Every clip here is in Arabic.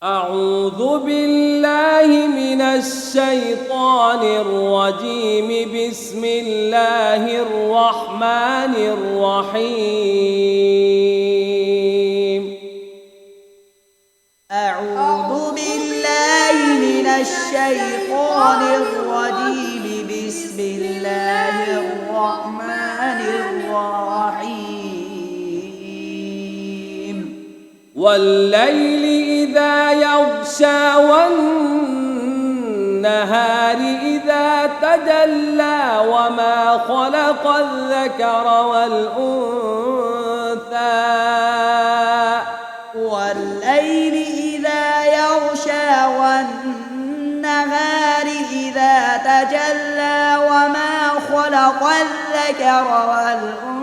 أعوذ بالله من الشيطان الرجيم. بسم الله الرحمن الرحيم. أعوذ بالله من الشيطان الرجيم. بسم الله الرحمن الرحيم. والليل إذا يغشى والنهار إذا تجلى وما خلق الذكر والأنثى. والليل إذا يغشى والنهار إذا تجلى وما خلق الذكر والأنثى.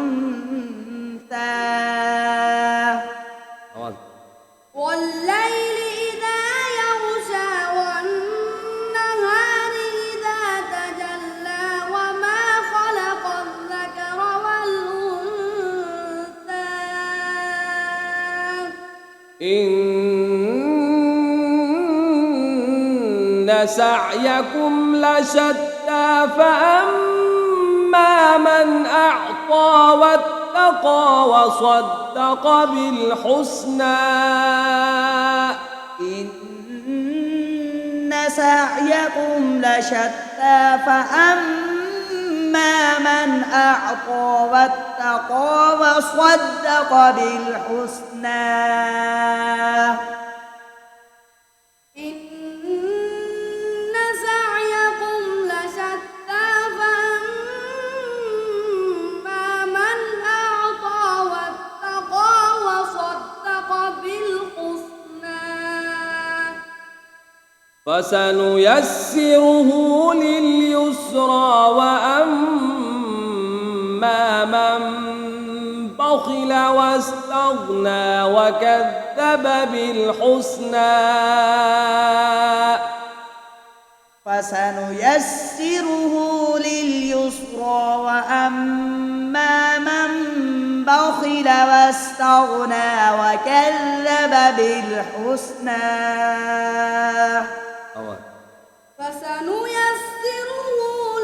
والليل إذا يغشى والنهار إذا تجلى وما خلق الذكر والأنثى. إن سعيكم لشتى فأما من أعطى واتقى وصدق بالحسنى. إن سعيكم لشتى فأما من أعطى واتقى وصدق بالحسنى. إن سعيكم لشتى فأما من أعطى واتقى وصدق بالحسنى فسنيسره لليسرى وأما من بخل واستغنى وكذب بالحسنى. فسنيسره لليسرى وأما من بخل واستغنى وكذب بالحسنى. فسنيسره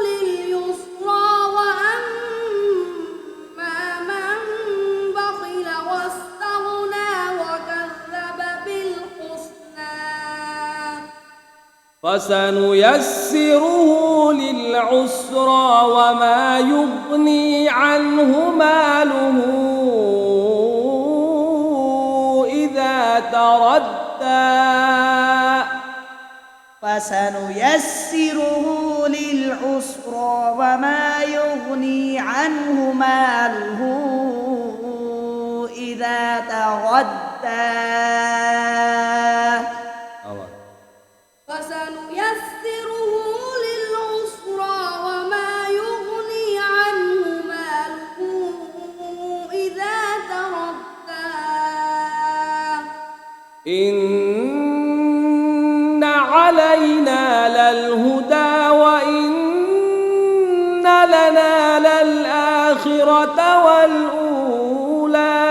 لليسرى وأما من بخل واستغنى وكذب بالحسنى. فسنيسره للعسرى وما يغني عنه ماله إذا تردى. فسنيسره للعسرى وما يغني عنه ماله إذا تردى. فسنيسره للعسرى وما يغني عنه ماله إذا تردى. إن علينا للهدى وإن لنا للآخرة والأولى.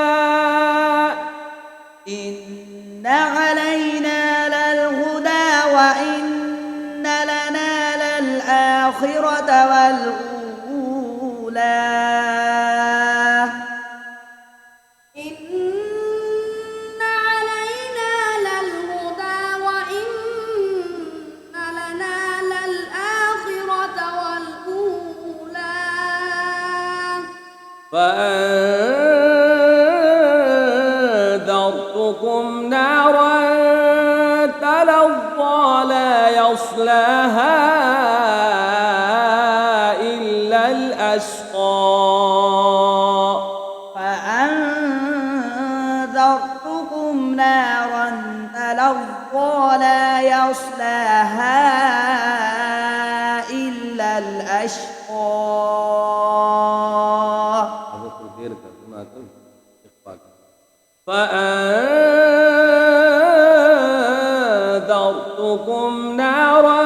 إن علينا للهدى وإن لنا للآخرة والأولى. إن علينا للهدى وإن لنا للآخرة والأولى. فأنذرتكم نارا تلظى لا يصلاها إلا الأشقى. فأنذرتكم نارا تلظى لا يصلاها إلا الأشقى. فأنذرتكم نارا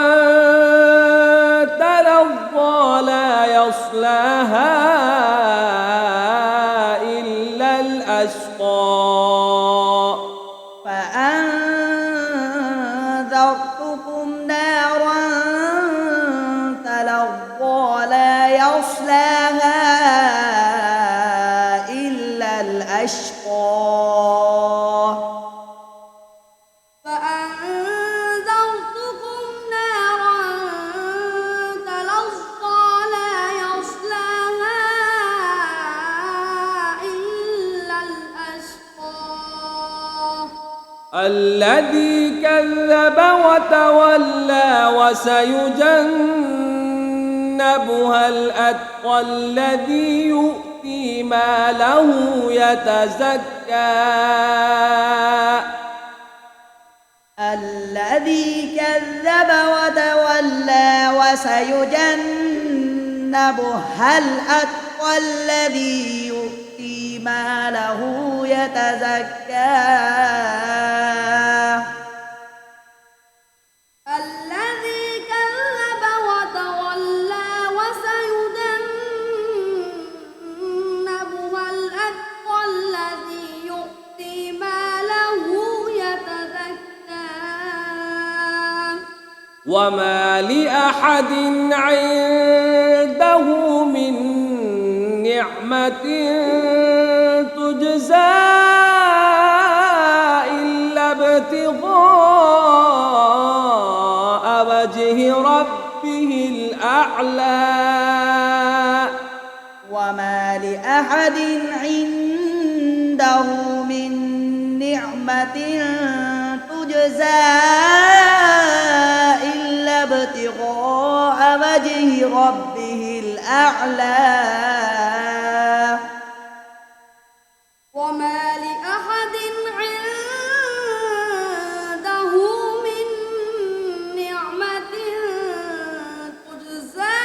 تلظى لا يصلاها إلا الأشقى. الذي كذب وتولى وسيجنبها الأتقى الذي يؤتي ماله يتزكى الذي كذب وتولى وسيجنبها الأتقى الذي يؤتي ماله يتزكى الذي كذب وتولى وسيجنبها الأتقى الذي يؤتي ماله يتزكى وما لأحد عنده من نعمة تجزى إلا ابتغاء وجه ربه الأعلى وما لأحد عنده من نعمة تجزى إلا ابتغاء وجه ربه الأعلى وما لأحد عنده من نعمة تجزى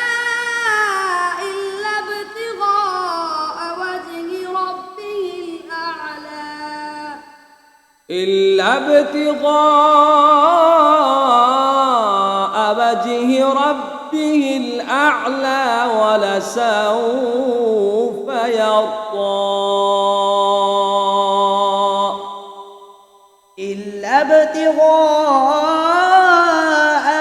إلا ابتغاء وجه ربه الأعلى إلا ابتغاء وجه ربه الأعلى ولسوف يرضى إلا ابتغاء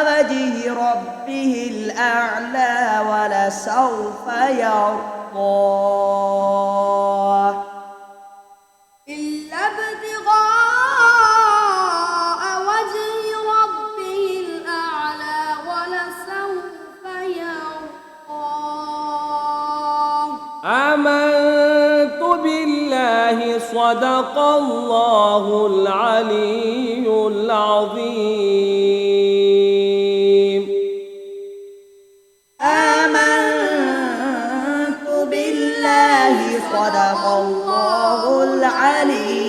وجه ربه الأعلى ولسوف يرضى إلا ابتغاء وجه ربه الأعلى ولسوف يرضى آمنت بالله صدق الله العلي العظيم آمنت بالله صدق الله العلي